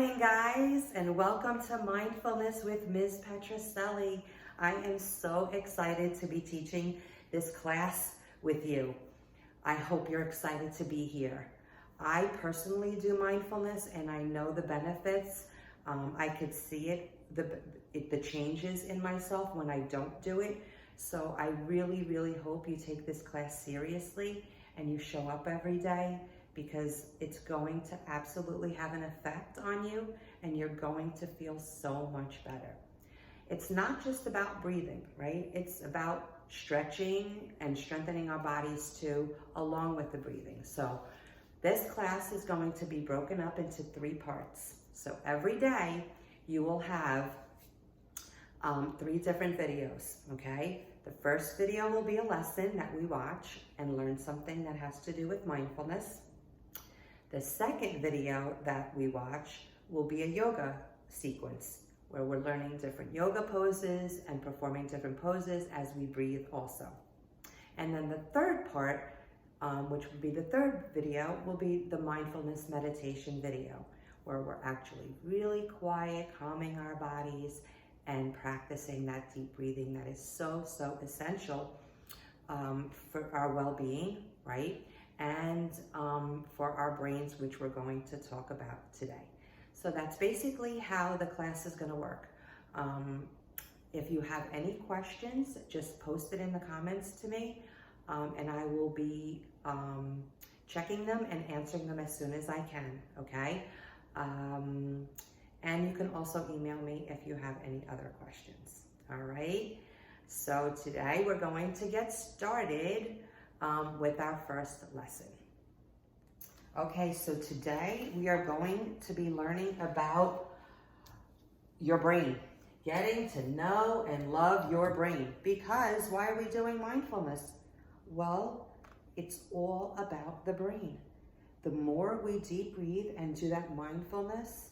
morning, guys, and welcome to Mindfulness with Ms. Petroselli. I am so excited to be teaching this class with you. I hope you're excited to be here. I personally do mindfulness and I know the benefits. I could see the changes in myself when I don't do it. So I really, really hope you take this class seriously and you show up every day, because it's going to absolutely have an effect on you and you're going to feel so much better. It's not just about breathing, right? It's about stretching and strengthening our bodies too, along with the breathing. So this class is going to be broken up into 3 parts. So every day you will have 3 different videos, okay? The first video will be a lesson that we watch and learn something that has to do with mindfulness. The second video that we watch will be a yoga sequence where we're learning different yoga poses and performing different poses as we breathe also. And then the third part, which would be the third video, will be the mindfulness meditation video, where we're actually really quiet, calming our bodies and practicing that deep breathing that is so, so essential for our well-being, right? And for our brains, which we're going to talk about today. So that's basically how the class is going to work. If you have any questions, just post it in the comments to me, and I will be checking them and answering them as soon as I can, okay? And you can also email me if you have any other questions, all right? So today we're going to get started with our first lesson. Okay, so today we are going to be learning about your brain, getting to know and love your brain. Because why are we doing mindfulness? Well, it's all about the brain. The more we deep breathe and do that mindfulness,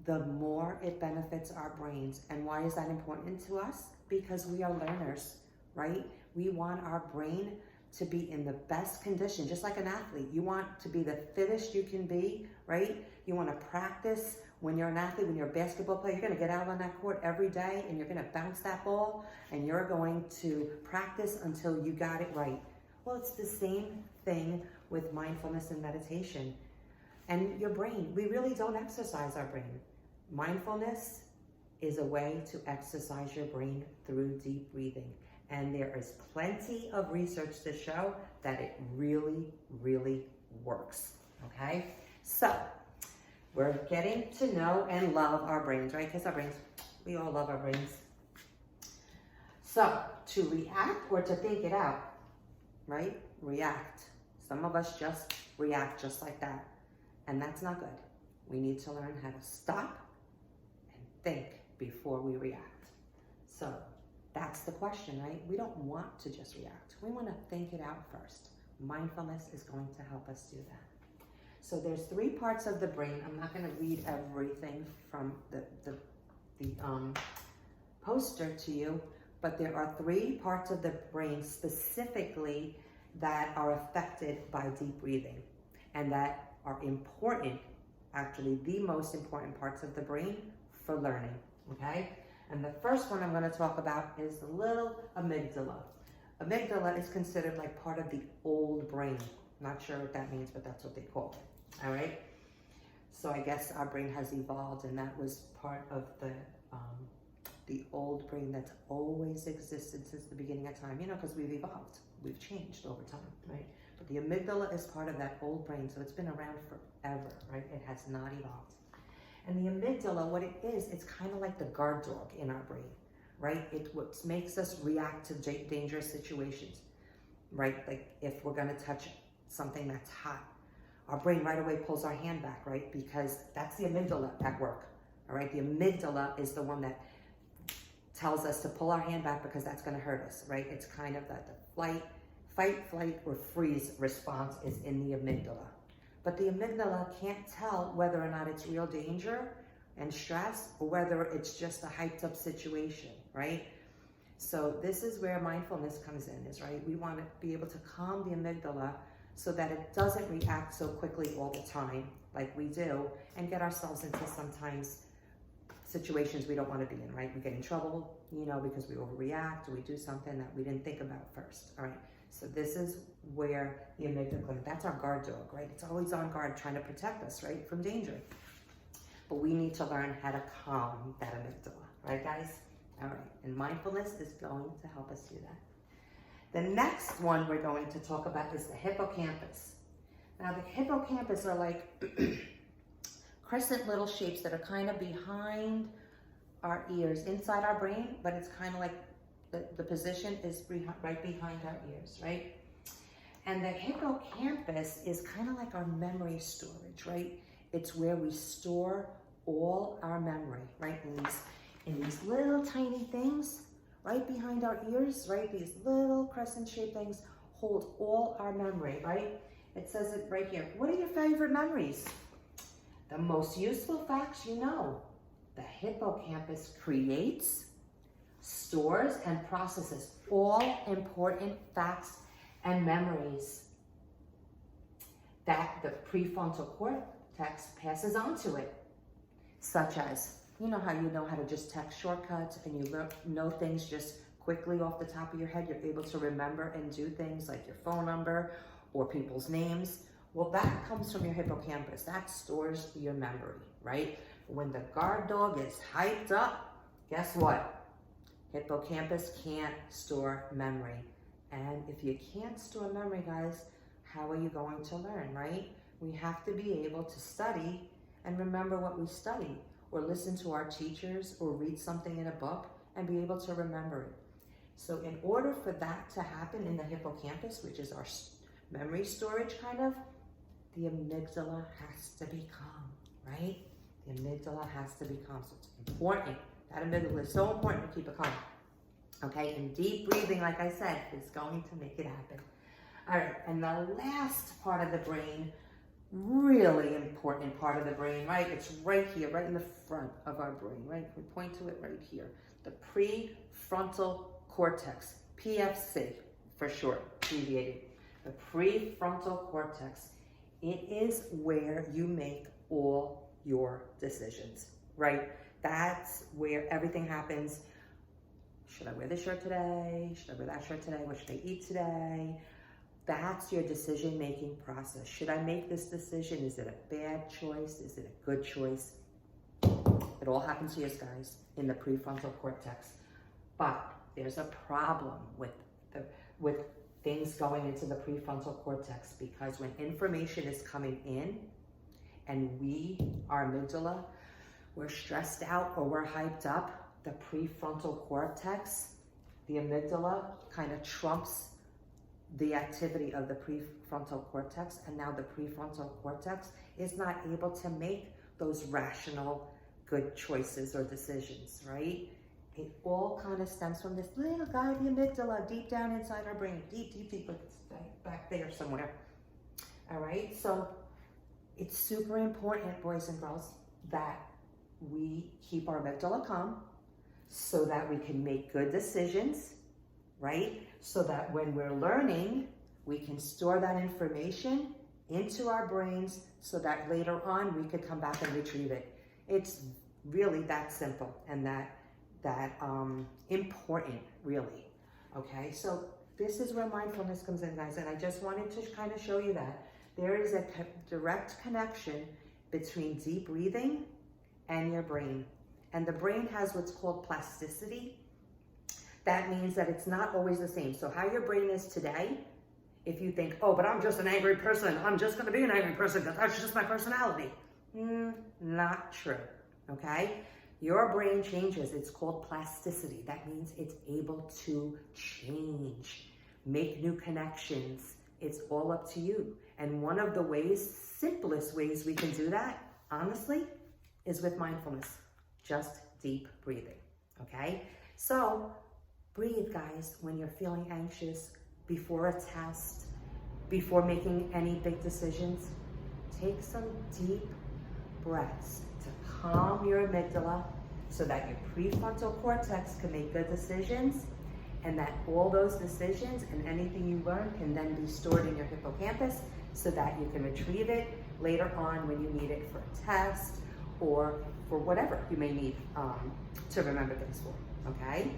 the more it benefits our brains. And why is that important to us? Because we are learners, right? We want our brain to be in the best condition, just like an athlete. You want to be the fittest you can be, right? You want to practice when you're an athlete, when you're a basketball player, you're going to get out on that court every day and you're going to bounce that ball and you're going to practice until you got it right. Well, it's the same thing with mindfulness and meditation. And your brain, we really don't exercise our brain. Mindfulness is a way to exercise your brain through deep breathing. And there is plenty of research to show that it really, really works, okay? So, we're getting to know and love our brains, right? Kiss our brains. We all love our brains. So, to react or to think it out, right? React. Some of us just react just like that. And that's not good. We need to learn how to stop and think before we react. So, that's the question, right? We don't want to just react. We want to think it out first. Mindfulness is going to help us do that. So there's 3 parts of the brain. I'm not going to read everything from the poster to you, but there are 3 parts of the brain specifically that are affected by deep breathing and that are important, actually the most important parts of the brain for learning, okay? And the first one I'm going to talk about is the little amygdala. Amygdala is considered like part of the old brain. Not sure what that means, but that's what they call it. All right? So I guess our brain has evolved, and that was part of the old brain that's always existed since the beginning of time. You know, because we've evolved. We've changed over time, right? But the amygdala is part of that old brain, so it's been around forever, right? It has not evolved. And the amygdala, what it is, it's kind of like the guard dog in our brain, right? It what makes us react to dangerous situations, right? Like if we're going to touch something that's hot, our brain right away pulls our hand back, right? Because that's the amygdala at work, all right? The amygdala is the one that tells us to pull our hand back because that's going to hurt us, right? It's kind of the fight, flight, or freeze response is in the amygdala. But the amygdala can't tell whether or not it's real danger and stress or whether it's just a hyped up situation, right? So this is where mindfulness comes in, is right? We want to be able to calm the amygdala so that it doesn't react so quickly all the time like we do and get ourselves into sometimes situations we don't want to be in, right? We get in trouble, you know, because we overreact or we do something that we didn't think about first, all right? So this is where the amygdala, that's our guard dog, right? It's always on guard trying to protect us, right, from danger. But we need to learn how to calm that amygdala, right, guys? All right, and mindfulness is going to help us do that. The next one we're going to talk about is the hippocampus. Now, the hippocampus are like crescent little shapes that are kind of behind our ears, inside our brain, but it's kind of like the position is right behind our ears, right? And the hippocampus is kind of like our memory storage, right? It's where we store all our memory, right? In these little tiny things right behind our ears, right? These little crescent-shaped things hold all our memory, right? It says it right here. What are your favorite memories? The most useful facts you know. The hippocampus creates, stores, and processes all important facts and memories that the prefrontal cortex passes on to it, such as, you know how to just text shortcuts and you know things just quickly off the top of your head. You're able to remember and do things like your phone number or people's names. Well, that comes from your hippocampus. That stores your memory, right? When the guard dog is hyped up, guess what? Hippocampus can't store memory. And if you can't store memory, guys, how are you going to learn, right? We have to be able to study and remember what we study, or listen to our teachers, or read something in a book and be able to remember it. So in order for that to happen in the hippocampus, which is our memory storage kind of, the amygdala has to be calm, right? The amygdala has to be calm. So it's important. That amygdala is so important to keep it calm. Okay, and deep breathing, like I said, is going to make it happen. All right, and the last part of the brain, really important part of the brain, right? It's right here, right in the front of our brain, right? We point to it right here. The prefrontal cortex, PFC for short, abbreviated. The prefrontal cortex. It is where you make all your decisions, right? That's where everything happens. Should I wear this shirt today? Should I wear that shirt today? What should I eat today? That's your decision-making process. Should I make this decision? Is it a bad choice? Is it a good choice? It all happens here, guys, in the prefrontal cortex. But there's a problem with things going into the prefrontal cortex, because when information is coming in and our amygdala, we're stressed out or we're hyped up, the prefrontal cortex, the amygdala kind of trumps the activity of the prefrontal cortex, and now the prefrontal cortex is not able to make those rational, good choices or decisions, right? It all kind of stems from this little guy, the amygdala, deep down inside our brain, deep, but it's back there somewhere. All right, so it's super important, boys and girls, that we keep our amygdala calm so that we can make good decisions, right? So that when we're learning, we can store that information into our brains so that later on we could come back and retrieve it. It's really that simple and that important, really. Okay, so this is where mindfulness comes in, guys, and I just wanted to kind of show you that there is a direct connection between deep breathing and your brain. And the brain has what's called plasticity. That means that it's not always the same. So how your brain is today, if you think, oh, but I'm just an angry person, I'm just gonna be an angry person because that's just my personality. Not true, okay? Your brain changes. It's called plasticity. That means it's able to change, make new connections. It's all up to you. And one of the simplest ways we can do that, honestly, is with mindfulness. Just deep breathing, okay? So breathe, guys, when you're feeling anxious, before a test, before making any big decisions. Take some deep breaths to calm your amygdala so that your prefrontal cortex can make good decisions, and that all those decisions and anything you learn can then be stored in your hippocampus so that you can retrieve it later on when you need it for a test or for whatever you may need to remember things for, okay?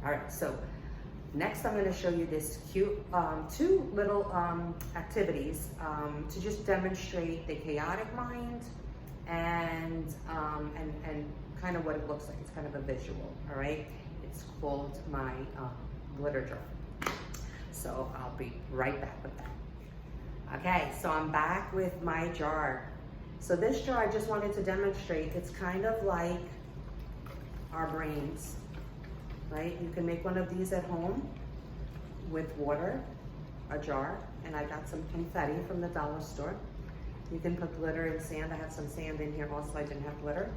All right, so next I'm gonna show you this cute, two little activities to just demonstrate the chaotic mind and kind of what it looks like. It's kind of a visual, all right? It's called my glitter jar. So I'll be right back with that. Okay, so I'm back with my jar. So this jar I just wanted to demonstrate, it's kind of like our brains, right? You can make one of these at home with water, a jar, and I got some confetti from the dollar store. You can put glitter and sand. I have some sand in here also, I didn't have glitter.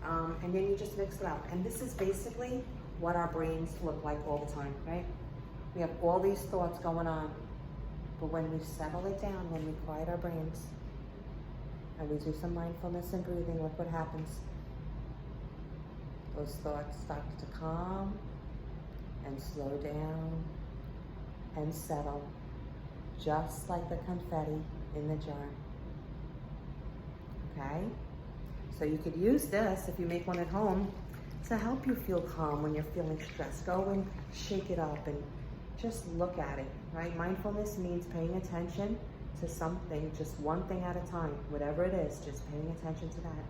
And then you just mix it out. And this is basically what our brains look like all the time, right? We have all these thoughts going on, but when we settle it down, when we quiet our brains, and we do some mindfulness and breathing, look what happens. Those thoughts start to calm and slow down and settle, just like the confetti in the jar. Okay? So you could use this, if you make one at home, to help you feel calm when you're feeling stressed. Go and shake it up and just look at it, right? Mindfulness means paying attention to something, just one thing at a time, whatever it is, just paying attention to that.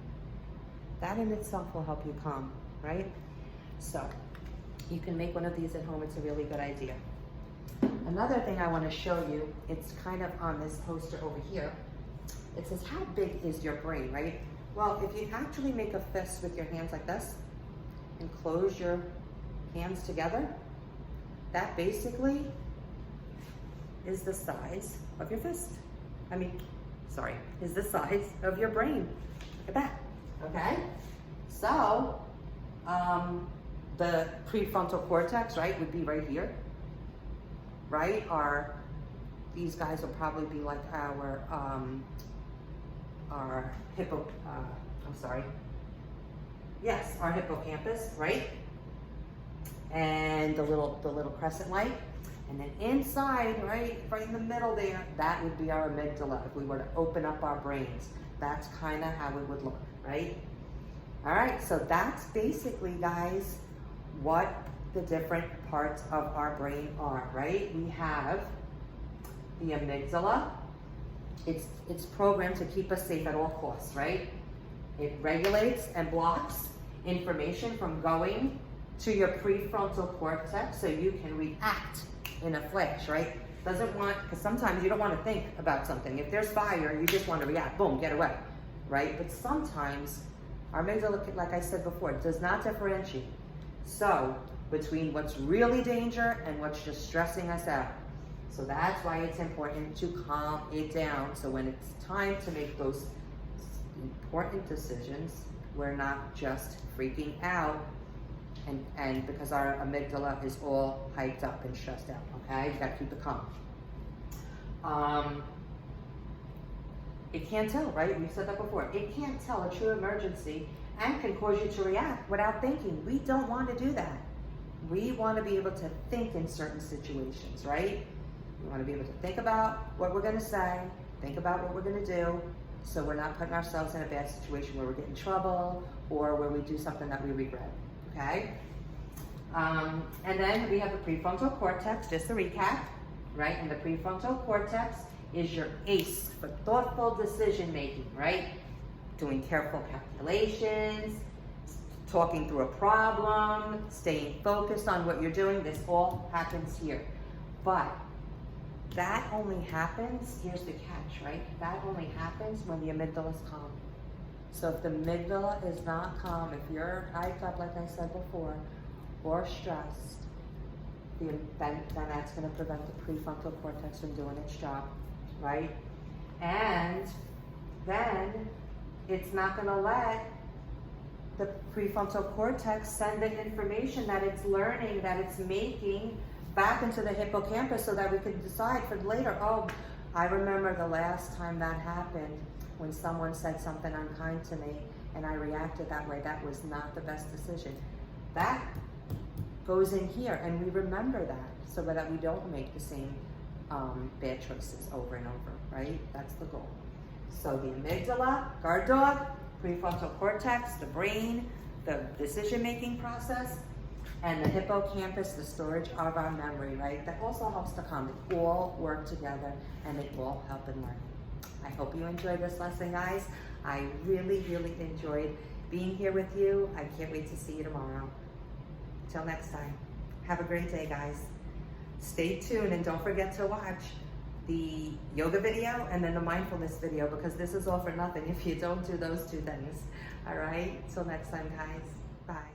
That in itself will help you calm, right? So you can make one of these at home. It's a really good idea. Another thing I want to show you, it's kind of on this poster over here. It says, how big is your brain, right? Well, if you actually make a fist with your hands like this and close your hands together, that basically is the size of your fist. Is the size of your brain. Look at that, okay? So, the prefrontal cortex, right, would be right here, right? These guys will probably be like our our hippocampus, right? And the little crescent light. And then inside, right in the middle there, that would be our amygdala. If we were to open up our brains, that's kind of how it would look, right? All right, so that's basically, guys, what the different parts of our brain are, right? We have the amygdala. It's programmed to keep us safe at all costs, right? It regulates and blocks information from going to your prefrontal cortex so you can react in a flash, right? Because sometimes you don't want to think about something. If there's fire, you just want to react, boom, get away, right? But sometimes our amygdala, like I said before, does not differentiate. So between what's really danger and what's just stressing us out. So that's why it's important to calm it down. So when it's time to make those important decisions, we're not just freaking out and because our amygdala is all hyped up and stressed out, okay? You gotta keep it calm. It can't tell, right? We've said that before. It can't tell a true emergency and can cause you to react without thinking. We don't want to do that. We want to be able to think in certain situations, right? We want to be able to think about what we're going to say, think about what we're going to do, so we're not putting ourselves in a bad situation where we get in trouble or where we do something that we regret, okay? And then we have the prefrontal cortex, just to recap, right? And the prefrontal cortex is your ACE for thoughtful decision making, right? Doing careful calculations, talking through a problem, staying focused on what you're doing. This all happens here. But that only happens, here's the catch, right? That only happens when the amygdala is calm. So if the amygdala is not calm, if you're hyped up, like I said before, or stressed, then that's going to prevent the prefrontal cortex from doing its job, right? And then it's not going to let the prefrontal cortex send the information that it's learning, that it's making, back into the hippocampus so that we could decide for later, oh, I remember the last time that happened when someone said something unkind to me and I reacted that way. That was not the best decision. That goes in here, and we remember that so that we don't make the same bad choices over and over, right? That's the goal. So the amygdala, guard dog, prefrontal cortex, the brain, the decision-making process, and the hippocampus, the storage of our memory, right? That also helps to calm. They all work together, and they all help in learning. I hope you enjoyed this lesson, guys. I really, really enjoyed being here with you. I can't wait to see you tomorrow. Till next time, have a great day, guys. Stay tuned, and don't forget to watch the yoga video and then the mindfulness video, because this is all for nothing if you don't do those two things. All right, till next time, guys. Bye.